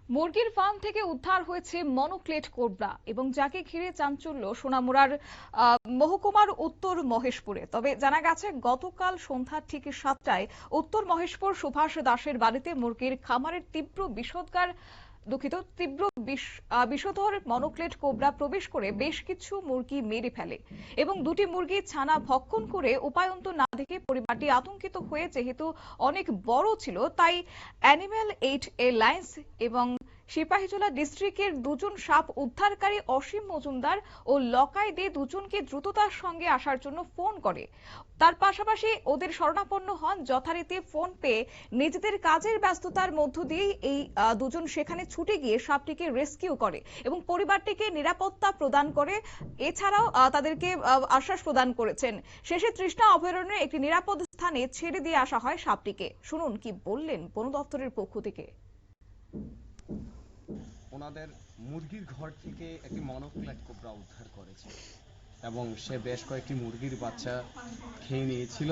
মুরগির ফার্ম থেকে উদ্ধার হয়েছে মনোক্লেট কোবরা এবং যাকে ঘিরে চাঞ্চল্য সোনামুড়ার মহকুমার উত্তর মহেশপুরে। তবে জানা গেছে গতকাল সন্ধ্যা ঠিক 7টায় উত্তর মহেশপুর সুভাষ দাসের বাড়িতে মুরগির খামারের তীব্র বিষধর মনোক্লেট কোবরা প্রবেশ করে বেশ কিছু মুরগি মেরে ফেলে এবং দুটি মুরগি ছানা ভক্ষণ করে উপায়ন্ত না দেখে পরিবারটি আতঙ্কিত হয়ে, যেহেতু অনেক বড় ছিল, তাই অ্যানিম্যাল এইড এলায়েন্স এবং সিপাহীজলা ডিস্ট্রিক্টের দুজন সাপ উদ্ধারকারী অসীম মজুমদার ও লকাই দে দুজনকে দ্রুততার সঙ্গে আসার জন্য ফোন করে। তার পাশাপাশি ওদের শরণাপন্ন হন। যথারীতি ফোন পেয়ে নিজেদের কাজের ব্যস্ততার মধ্য দিয়ে এই দুজন সেখানে ছুটে গিয়ে সাপটিকে রেস্কিউ করে এবং পরিবারটিকে নিরাপত্তা প্রদান করে। এছাড়াও তাদেরকে আশ্বাস প্রদান করেছেন। শেষে তৃষ্ণা অভয়ারণ্যের একটি নিরাপদ স্থানে ছেড়ে দিয়ে আসা হয় সাপটিকে। শুনুন কি বললেন বন দপ্তরের পক্ষ থেকে। ওনাদের মুরগির ঘর থেকে একটি মনোক্লেট কোবরা উদ্ধার করেছে এবং সে বেশ কয়েকটি মুরগির বাচ্চা খেয়ে নিয়েছিল।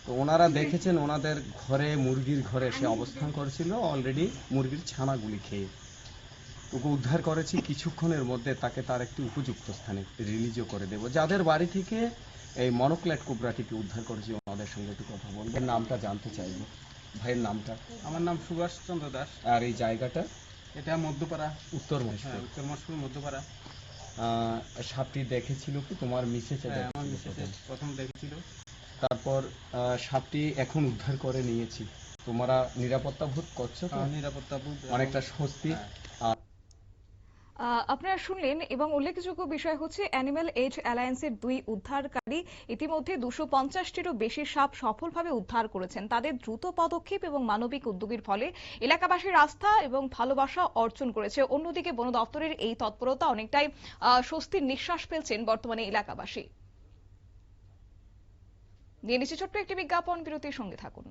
তো ওনারা দেখেছেন ওনাদের ঘরে, মুরগির ঘরে সে অবস্থান করেছিল অলরেডি মুরগির ছানাগুলি খেয়ে। ওকে উদ্ধার করেছি, কিছুক্ষণের মধ্যে তাকে তার একটি উপযুক্ত স্থানে রিলিজও করে দেব। যাদের বাড়ি থেকে এই মনোক্লেট কোবরাটিকে উদ্ধার করেছি ওনাদের সঙ্গে একটু কথা বলবেন, নামটা জানতে চাইব। ভাইয়ের নামটা? আমার নাম সুভাষ চন্দ্র দাস। আর এই জায়গাটা? এটা মধ্যপাড়া, উত্তর মহেশপুর। উত্তর মহেশপুর মধ্যপাড়া। সাপটি দেখেছিল কি তোমার মিসেস? আমার মিসেস প্রথম দেখেছিল। তারপর সাপটি এখন উদ্ধার করে নিয়েছি। তোমরা নিরাপত্তা বোধ করছো তো? নিরাপত্তা বোধ, অনেকটা স্বস্তি। আপনারা শুনলেন। এবং উল্লেখযোগ্য বিষয় হচ্ছে অ্যানিম্যাল এইড অ্যালায়েন্সের দুই উদ্ধারকারী ইতিমধ্যে 250টিরও বেশি সাপ সফলভাবে উদ্ধার করেছেন। তাদের দ্রুত পদক্ষেপ এবং মানবিক উদ্যোগের ফলে এলাকাবাসীর আস্থা এবং ভালোবাসা অর্জন করেছে। অন্যদিকে বন দপ্তরের এই তৎপরতা অনেকটাই স্বস্তির নিঃশ্বাস ফেলছেন বর্তমানে এলাকাবাসী। নিয়ে নিচ্ছে ছোট্ট একটি বিজ্ঞাপন বিরতির সঙ্গে থাকুন।